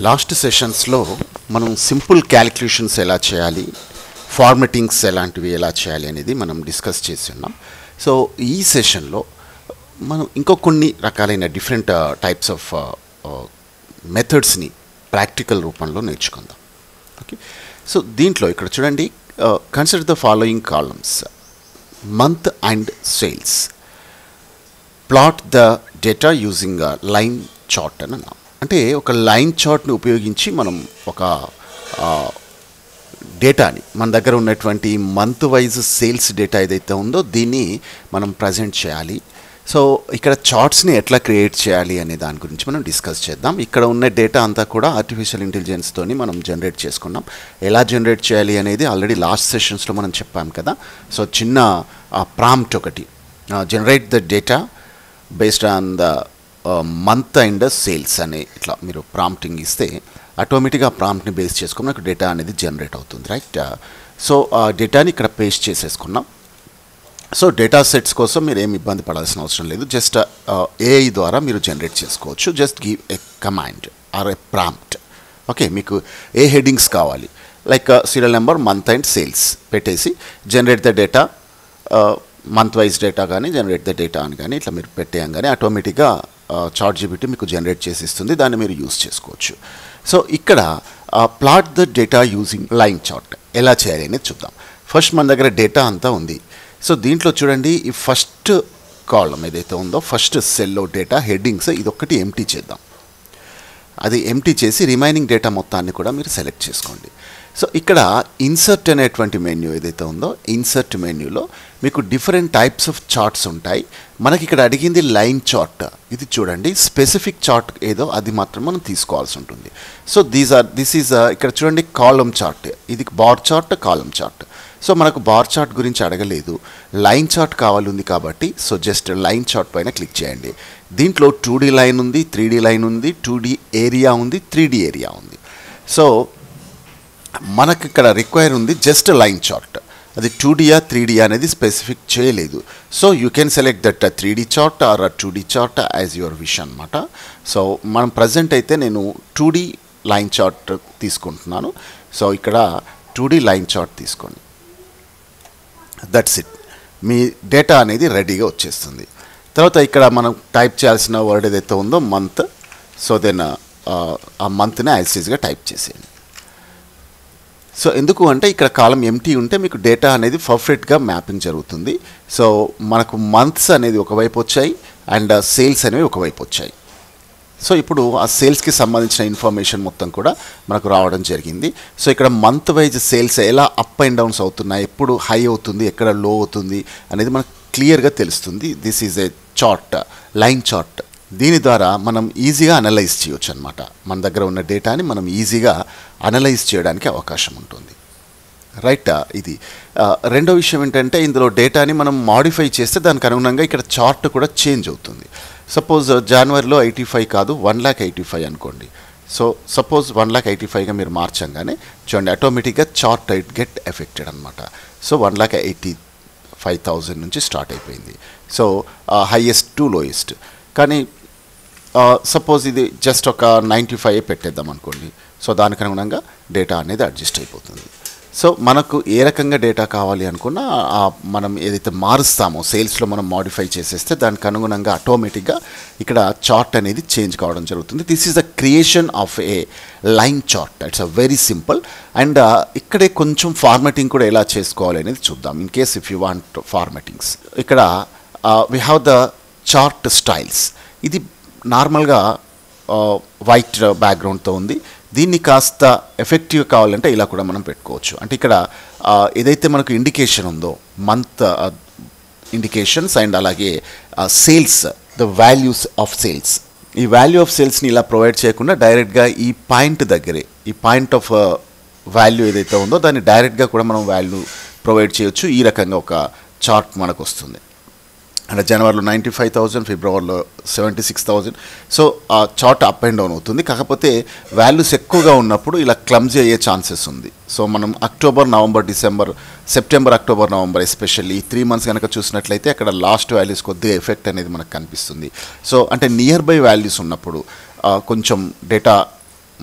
Last సెషన్స్లో మనం simple calculations ఎలా చేయాలి, ఫార్మెటింగ్స్ ఎలాంటివి ఎలా చేయాలి అనేది మనం డిస్కస్ చేసి ఉన్నాం. సో ఈ సెషన్లో మనం ఇంకో కొన్ని రకాలైన డిఫరెంట్ టైప్స్ ఆఫ్ మెథడ్స్ని ప్రాక్టికల్ రూపంలో నేర్చుకుందాం. ఓకే, సో దీంట్లో ఇక్కడ చూడండి, consider the following columns: month and sales. Plot the data using line chart అని అన్నాం. అంటే ఒక లైన్ చార్ట్ని ఉపయోగించి మనం ఒక డేటాని, మన దగ్గర ఉన్నటువంటి మంత్ వైజ్ సేల్స్ డేటా ఏదైతే ఉందో దీన్ని మనం ప్రజెంట్ చేయాలి. సో ఇక్కడ చార్ట్స్ని ఎట్లా క్రియేట్ చేయాలి అనే దాని గురించి మనం డిస్కస్ చేద్దాం. ఇక్కడ ఉన్న డేటా అంతా కూడా ఆర్టిఫిషియల్ ఇంటెలిజెన్స్తోని మనం జనరేట్ చేసుకున్నాం. ఎలా జనరేట్ చేయాలి అనేది ఆల్రెడీ లాస్ట్ సెషన్స్లో మనం చెప్పాం కదా. సో చిన్న ప్రాంప్ట్ ఒకటి, generate the data based on the month and sales అనే ఇట్లా మీరు ప్రాంప్టింగ్ ఇస్తే ఆటోమేటిక్గా ఆ ప్రాంప్ట్ని బేస్ చేసుకుని నాకు డేటా అనేది జనరేట్ అవుతుంది, రైట్. సో ఆ డేటాని ఇక్కడ పేస్ట్ చేసేసుకున్నాం. సో డేటా సెట్స్ కోసం మీరు ఏమి ఇబ్బంది పడాల్సిన అవసరం లేదు. జస్ట్ ఏఐ ద్వారా మీరు జనరేట్ చేసుకోవచ్చు. Just give a command or a prompt. Okay, మీకు ఏ హెడ్డింగ్స్ కావాలి, like serial number, month and sales పెట్టేసి generate the data, month wise data కానీ జనరేట్ ద డేటా అని కానీ ఇట్లా మీరు పెట్టేయంగానే ఆటోమేటిక్గా చాట్ జీపీటీ మీకు జనరేట్ చేసి ఇస్తుంది. దాన్ని మీరు యూజ్ చేసుకోవచ్చు. సో ఇక్కడ plot the data using line chart ఎలా చేయాలి అనేది చూద్దాం. ఫస్ట్ మన దగ్గర డేటా అంతా ఉంది. సో దీంట్లో చూడండి, ఈ ఫస్ట్ కాలం ఏదైతే ఉందో, ఫస్ట్ సెల్లో డేటా హెడ్డింగ్స్ ఇదొక్కటి ఎంటీ చేద్దాం. అది ఎంటీ చేసి రిమైనింగ్ డేటా మొత్తాన్ని కూడా మీరు సెలెక్ట్ చేసుకోండి. సో ఇక్కడ ఇన్సర్ట్ అనేటువంటి మెన్యూ ఏదైతే ఉందో, ఇన్సర్ట్ మెన్యూలో మీకు డిఫరెంట్ టైప్స్ ఆఫ్ చార్ట్స్ ఉంటాయి. మనకి ఇక్కడ అడిగింది లైన్ చార్ట్. ఇది చూడండి, స్పెసిఫిక్ చార్ట్ ఏదో అది మాత్రం మనం తీసుకోవాల్సి ఉంటుంది. సో దిస్ ఈజ్ ఇక్కడ చూడండి కాలమ్ చార్ట్. ఇది bar chart, column chart. So మనకు బార్ చార్ట్ గురించి అడగలేదు, లైన్ చార్ట్ కావాలి ఉంది కాబట్టి సో జస్ట్ లైన్ చార్ట్ పైన క్లిక్ చేయండి. దీంట్లో 2D లైన్ ఉంది, 3D లైన్ ఉంది, 2D ఏరియా ఉంది, 3D ఏరియా ఉంది. సో మనకి ఇక్కడ రిక్వైర్ ఉంది జస్ట్ లైన్ చార్ట్. అది 2Dయా 3D అనేది స్పెసిఫిక్ చేయలేదు. So you can select that 3D chart or 2D chart as your wish అనమాట. సో మనం ప్రజెంట్ అయితే నేను 2D లైన్ చార్ట్ తీసుకుంటున్నాను. సో ఇక్కడ 2D లైన్ చార్ట్ తీసుకోండి. దట్స్ ఇట్, మీ డేటా అనేది రెడీగా వచ్చేస్తుంది. తర్వాత ఇక్కడ మనం టైప్ చేయాల్సిన వర్డ్ ఏదైతే ఉందో మంత్. సో దెన్ ఆ మంత్ని యాజ్గా టైప్ చేసేయండి. సో ఎందుకు అంటే ఇక్కడ కాలం ఎంటీ ఉంటే మీకు డేటా అనేది పర్ఫెక్ట్గా మ్యాపింగ్ జరుగుతుంది. సో మనకు మంత్స్ అనేది ఒకవైపు వచ్చాయి అండ్ సేల్స్ అనేవి ఒకవైపు వచ్చాయి. సో ఇప్పుడు ఆ సేల్స్కి సంబంధించిన ఇన్ఫర్మేషన్ మొత్తం కూడా మనకు రావడం జరిగింది. సో ఇక్కడ మంత్ వైజ్ సేల్స్ ఎలా అప్ అండ్ డౌన్స్ అవుతున్నాయి, ఎప్పుడు హై అవుతుంది, ఎక్కడ లో అవుతుంది అనేది మనకు క్లియర్గా తెలుస్తుంది. This is a chart, line chart. దీని ద్వారా మనం ఈజీగా అనలైజ్ చేయొచ్చు అనమాట. మన దగ్గర ఉన్న డేటాని మనం ఈజీగా అనలైజ్ చేయడానికి అవకాశం ఉంటుంది, రైట్. ఇది రెండో విషయం ఏంటంటే, ఇందులో డేటాని మనం మాడిఫై చేస్తే దానికి అనుగుణంగా ఇక్కడ చార్ట్ కూడా చేంజ్ అవుతుంది. సపోజ్ జనవరిలో 85 కాదు 1,85,000 అనుకోండి. సో సపోజ్ 1,85,000గా మీరు మార్చంగానే చూడండి ఆటోమేటిక్గా చార్ట్ గెట్ ఎఫెక్టెడ్ అనమాట. సో 1,85,000 నుంచి స్టార్ట్ అయిపోయింది. So highest to lowest. కానీ సపోజ్ ఇది జస్ట్ ఒక 95 పెట్టేద్దాం అనుకోండి. సో దానికి అనుగుణంగా డేటా అనేది అడ్జస్ట్ అయిపోతుంది. సో మనకు ఏ రకంగా డేటా కావాలి అనుకున్నా మనం ఏదైతే మారుస్తామో సేల్స్లో మనం మాడిఫై చేసేస్తే దానికి అనుగుణంగా ఆటోమేటిక్గా ఇక్కడ చార్ట్ అనేది చేంజ్ కావడం జరుగుతుంది. This is the creation of a line chart. It's a very simple. And ఇక్కడే కొంచెం ఫార్మాటింగ్ కూడా ఎలా చేసుకోవాలి అనేది చూద్దాం. In case if you want formattings, ఇక్కడ we have the chart styles. ఇది నార్మల్గా వైట్ బ్యాక్గ్రౌండ్తో ఉంది. దీన్ని కాస్త ఎఫెక్టివ్ కావాలంటే ఇలా కూడా మనం పెట్టుకోవచ్చు. అంటే ఇక్కడ ఏదైతే మనకు ఇండికేషన్ ఉందో మంత్ ఇండికేషన్స్ అండ్ అలాగే sales, the values of sales, ఈ వాల్యూ ఆఫ్ సేల్స్ని ఇలా ప్రొవైడ్ చేయకుండా డైరెక్ట్గా ఈ పాయింట్ దగ్గరే, ఈ పాయింట్ ఆఫ్ వాల్యూ ఏదైతే ఉందో దాన్ని డైరెక్ట్గా కూడా మనం వాల్యూ ప్రొవైడ్ చేయొచ్చు. ఈ రకంగా ఒక చార్ట్ మనకు వస్తుంది. అంటే జనవరిలో 95,000, ఫిబ్రవరిలో 76,000. సో ఆ చార్ట్ అప్ అండ్ డౌన్ అవుతుంది. కాకపోతే వాల్యూస్ ఎక్కువగా ఉన్నప్పుడు ఇలా క్లమ్జీ అయ్యే ఛాన్సెస్ ఉంది. సో మనం October, November, December, September, October, November especially ఈ 3 మంత్స్ కనుక చూసినట్లయితే అక్కడ లాస్ట్ వాల్యూస్ కొద్దిగా ఎఫెక్ట్ అనేది మనకు కనిపిస్తుంది. సో అంటే నియర్ బై వాల్యూస్ ఉన్నప్పుడు కొంచెం డేటా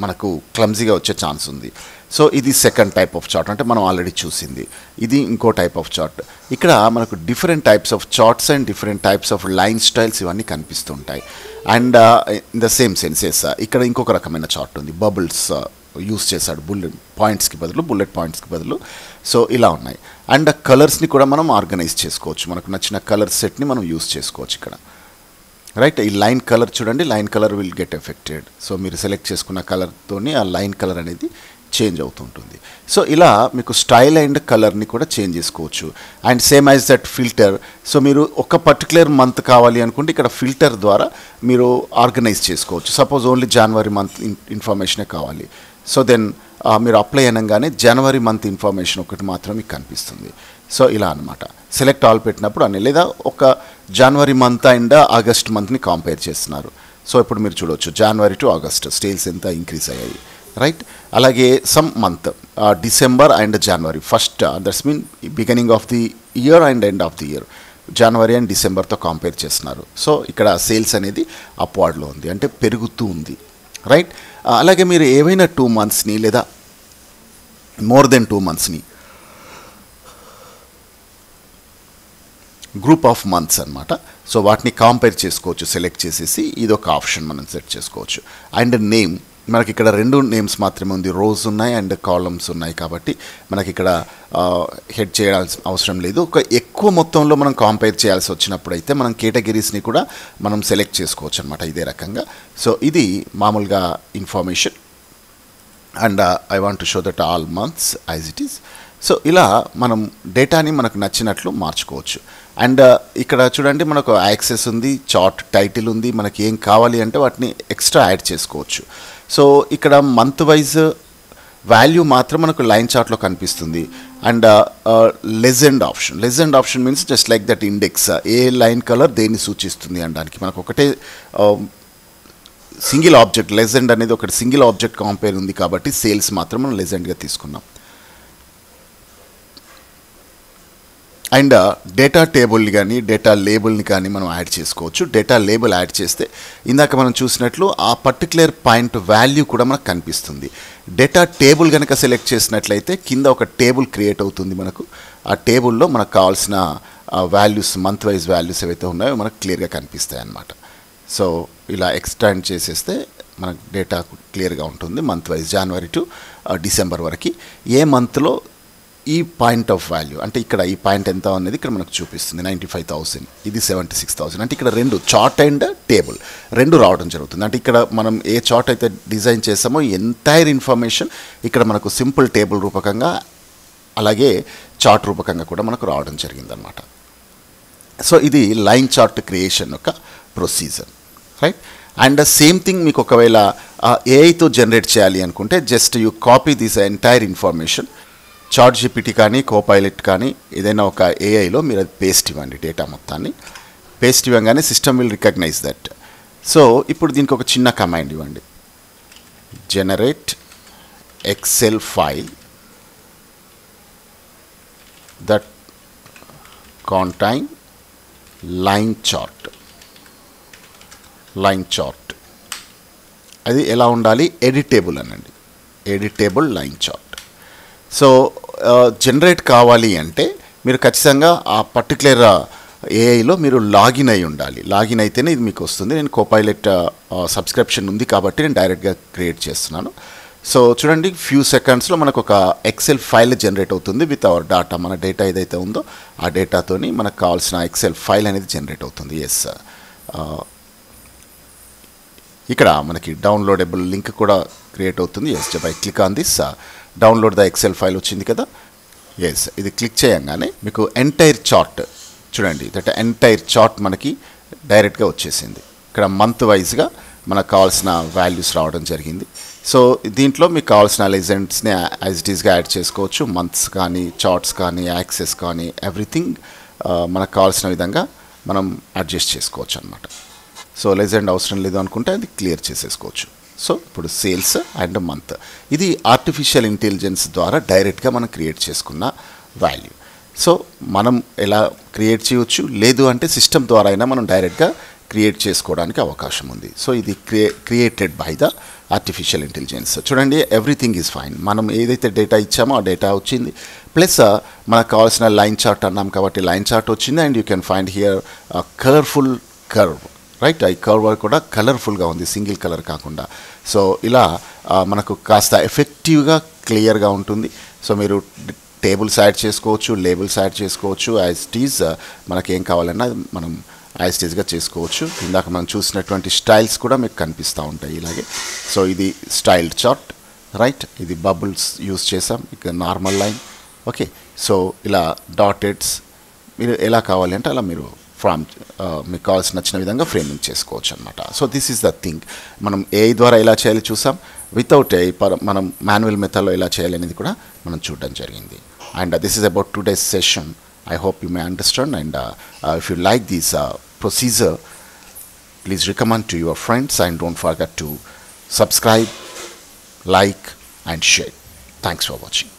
మనకు క్లమ్జీగా వచ్చే ఛాన్స్ ఉంది. సో ఇది సెకండ్ టైప్ ఆఫ్ చార్ట్, అంటే మనం ఆల్రెడీ చూసింది. ఇది ఇంకో టైప్ ఆఫ్ చార్ట్. ఇక్కడ మనకు different types of charts and different types of line styles ఇవన్నీ కనిపిస్తుంటాయి. And in the same senses ఇక్కడ ఇంకొక రకమైన చార్ట్ ఉంది. బబుల్స్ యూస్ చేశాడు, బుల్లెట్ పాయింట్స్కి బదులు. సో ఇలా ఉన్నాయి. అండ్ కలర్స్ని కూడా మనం ఆర్గనైజ్ చేసుకోవచ్చు. మనకు నచ్చిన కలర్ సెట్ని మనం యూస్ చేసుకోవచ్చు ఇక్కడ. రైట్, ఈ లైన్ కలర్ చూడండి, line colour will get affected. So మీరు సెలెక్ట్ చేసుకున్న కలర్తోని ఆ లైన్ కలర్ అనేది చేంజ్ అవుతుంటుంది. సో ఇలా మీకు స్టైల్ అండ్ కలర్ని కూడా చేంజ్ చేసుకోవచ్చు. And same as that filter. So మీరు ఒక పర్టికులర్ మంత్ కావాలి అనుకుంటే ఇక్కడ ఫిల్టర్ ద్వారా మీరు ఆర్గనైజ్ చేసుకోవచ్చు. సపోజ్ ఓన్లీ జనవరి మంత్ ఇన్ఫర్మేషనే కావాలి. సో దెన్ మీరు అప్లై అనగానే జనవరి మంత్ ఇన్ఫర్మేషన్ ఒకటి మాత్రం మీకు కనిపిస్తుంది. సో ఇలా అనమాట. సెలెక్ట్ ఆల్ పెట్టినప్పుడు అన్ని, లేదా ఒక జనవరి మంత్ అండ్ ఆగస్ట్ మంత్ని కంపేర్ చేస్తున్నారు. సో ఇప్పుడు మీరు చూడవచ్చు జనవరి టు ఆగస్ట్ సేల్స్ ఎంత ఇంక్రీజ్ అయ్యాయి. రైట్, అలాగే some month December and January first, that's mean beginning of the year and end of the year, January and డిసెంబర్తో compare చేస్తున్నారు. సో ఇక్కడ సేల్స్ అనేది అప్వార్డ్లో ఉంది, అంటే పెరుగుతూ ఉంది. రైట్, అలాగే మీరు ఏవైనా 2 monthsని లేదా మోర్ దెన్ 2 monthsని గ్రూప్ ఆఫ్ మంత్స్ అనమాట. సో వాటిని కంపేర్ చేసుకోవచ్చు. సెలెక్ట్ చేసేసి ఇది ఒక ఆప్షన్ మనం సెట్ చేసుకోవచ్చు. అండ్ నేమ్, మనకి ఇక్కడ 2 నేమ్స్ మాత్రమే ఉంది. రోస్ ఉన్నాయి అండ్ కాలమ్స్ ఉన్నాయి, కాబట్టి మనకి ఇక్కడ హెడ్ చేయాల్సిన అవసరం లేదు. ఒక ఎక్కువ మొత్తంలో మనం కంపేర్ చేయాల్సి వచ్చినప్పుడు అయితే మనం కేటగిరీస్ని కూడా మనం సెలెక్ట్ చేసుకోవచ్చు అనమాట ఇదే రకంగా. సో ఇది మామూలుగా information. And I want to show that all months as it is. So ఇలా మనం డేటాని మనకు నచ్చినట్లు మార్చుకోవచ్చు. అండ్ ఇక్కడ చూడండి, మనకు యాక్సెస్ ఉంది, చార్ట్ టైటిల్ ఉంది. మనకి ఏం కావాలి అంటే వాటిని ఎక్స్ట్రా యాడ్ చేసుకోవచ్చు. సో ఇక్కడ మంత్ వైజ్ వాల్యూ మాత్రం మనకు లైన్ చార్ట్లో కనిపిస్తుంది. And legend option means just like that index, A line colour దేన్ని సూచిస్తుంది అనడానికి. మనకు ఒకటే సింగిల్ ఆబ్జెక్ట్, లెజెండ్ అనేది ఒకటి సింగిల్ ఆబ్జెక్ట్ కంపేర్ ఉంది కాబట్టి సేల్స్ మాత్రం మనం లెజెండ్గా తీసుకున్నాం. అండ్ డేటా టేబుల్ని కానీ డేటా లేబుల్ని కానీ మనం యాడ్ చేసుకోవచ్చు. డేటా లేబుల్ యాడ్ చేస్తే ఇందాక మనం చూసినట్లు ఆ పర్టికులర్ పాయింట్ వాల్యూ కూడా మనకు కనిపిస్తుంది. డేటా టేబుల్ కనుక సెలెక్ట్ చేసినట్లయితే కింద ఒక టేబుల్ క్రియేట్ అవుతుంది మనకు. ఆ టేబుల్లో మనకు కావాల్సిన వాల్యూస్, మంత్ వైజ్ వాల్యూస్ ఏవైతే ఉన్నాయో మనకు క్లియర్గా కనిపిస్తాయి అన్నమాట. సో ఇలా ఎక్స్టెండ్ చేసేస్తే మనకు డేటా క్లియర్గా ఉంటుంది. Month wise January to December వరకు ఏ మంత్లో ఈ పాయింట్ ఆఫ్ వాల్యూ, అంటే ఇక్కడ ఈ పాయింట్ ఎంత అనేది ఇక్కడ మనకు చూపిస్తుంది. 95,000, ఇది 76,000. అంటే ఇక్కడ 2 చార్ట్ అండ్ టేబుల్ 2 రావడం జరుగుతుంది. అంటే ఇక్కడ మనం ఏ చార్ట్ అయితే డిజైన్ చేసామో ఎంటైర్ ఇన్ఫర్మేషన్ ఇక్కడ మనకు సింపుల్ టేబుల్ రూపకంగా అలాగే చార్ట్ రూపకంగా కూడా మనకు రావడం జరిగిందనమాట. సో ఇది లైన్ చార్ట్ క్రియేషన్ యొక్క procedure. Right, and same thing మీకు ఒకవేళ ఏఐతో జనరేట్ చేయాలి అనుకుంటే just you copy this entire information. Chat GPT కానీ కోపైలట్ కానీ ఏదైనా ఒక ఏఐలో మీరు అది పేస్ట్ ఇవ్వండి. డేటా మొత్తాన్ని పేస్ట్ ఇవ్వగానే system will recognise that. So ఇప్పుడు దీనికి ఒక చిన్న కమాండ్ ఇవ్వండి, generate Excel file that contain line chart. అది ఎలా ఉండాలి? ఎడిటేబుల్ అనండి, editable line chart. So generate కావాలి అంటే మీరు ఖచ్చితంగా ఆ పర్టికులర్ ఏఐలో మీరు లాగిన్ అయి ఉండాలి. లాగిన్ అయితేనే ఇది మీకు వస్తుంది. నేను కోపైలట్ సబ్స్క్రిప్షన్ ఉంది కాబట్టి నేను డైరెక్ట్గా క్రియేట్ చేస్తున్నాను. సో చూడండి, ఫ్యూ సెకండ్స్లో మనకు ఒక ఎక్సెల్ ఫైల్ జనరేట్ అవుతుంది విత్ అవర్ డేటా. మన డేటా ఏదైతే ఉందో ఆ డేటాతోని మనకు కావాల్సిన ఎక్సెల్ ఫైల్ అనేది జనరేట్ అవుతుంది. ఎస్, ఇక్కడ మనకి డౌన్లోడబుల్ లింక్ కూడా క్రియేట్ అవుతుంది. Yes, by click on this download the Excel file వచ్చింది కదా. ఎస్, ఇది క్లిక్ చేయగానే మీకు ఎంటైర్ చార్ట్ చూడండి, దట్ ఎంటైర్ చార్ట్ మనకి డైరెక్ట్గా వచ్చేసింది. ఇక్కడ మంత్ వైజ్గా మనకు కావాల్సిన వాల్యూస్ రావడం జరిగింది. సో దీంట్లో మీకు కావాల్సిన లెజెండ్స్ని యాజ్ ఇట్ ఈస్గా యాడ్ చేసుకోవచ్చు. మంత్స్ కానీ చార్ట్స్ కానీ యాక్సెస్ కానీ ఎవ్రీథింగ్ మనకు కావాల్సిన విధంగా మనం అడ్జస్ట్ చేసుకోవచ్చు అనమాట. సో లెజెండ్ అవసరం లేదు అనుకుంటే అది క్లియర్ చేసేసుకోవచ్చు. సో ఇప్పుడు సేల్స్ అండ్ మంత్, ఇది ఆర్టిఫిషియల్ ఇంటెలిజెన్స్ ద్వారా డైరెక్ట్గా మనం క్రియేట్ చేసుకున్న వాల్యూ. సో మనం ఎలా క్రియేట్ చేయవచ్చు, లేదు అంటే సిస్టమ్ ద్వారా అయినా మనం డైరెక్ట్గా క్రియేట్ చేసుకోవడానికి అవకాశం ఉంది. సో ఇది created by the artificial intelligence. చూడండి, ఎవ్రీథింగ్ ఈజ్ ఫైన్. మనం ఏదైతే డేటా ఇచ్చామో ఆ డేటా వచ్చింది, ప్లస్ మనకు కావాల్సిన లైన్ చార్ట్ అన్నాం కాబట్టి లైన్ చార్ట్ వచ్చింది. And you can find here colourful curve, right? ఈ కర్వ్ కూడా కలర్ఫుల్గా ఉంది, సింగిల్ కలర్ కాకుండా. సో ఇలా మనకు కాస్త ఎఫెక్టివ్గా క్లియర్గా ఉంటుంది. సో మీరు టేబుల్స్ యాడ్ చేసుకోవచ్చు, లేబుల్స్ యాడ్ చేసుకోవచ్చు. యాజ్ ఇట్ ఈజ్ మనకి ఏం కావాలన్నా మనం యాజ్ ఇట్ ఈజ్గా చేసుకోవచ్చు. ఇందాక మనం చూసినటువంటి స్టైల్స్ కూడా మీకు కనిపిస్తూ ఉంటాయి ఇలాగే. సో ఇది స్టైల్డ్ చార్ట్, రైట్? ఇది బబుల్స్ యూస్ చేసాం, ఇక నార్మల్ లైన్. ఓకే, సో ఇలా డాటెడ్స్ మీరు ఎలా కావాలి అంటే అలా మీరు మీకు కావాల్సిన నచ్చిన విధంగా ఫ్రేమింగ్ చేసుకోవచ్చు అనమాట. So this is the thing. మనం ఏఐ ద్వారా ఎలా చేయాలి చూసాం, వితౌట్ ఏఐ మనం మాన్యువల్ మెథడ్లో ఎలా చేయాలి అనేది కూడా మనం చూడడం జరిగింది. And this is about today's session. I hope you may understand, and if you like this procedure, please recommend to your friends and don't forget to subscribe, like and share. Thanks for watching.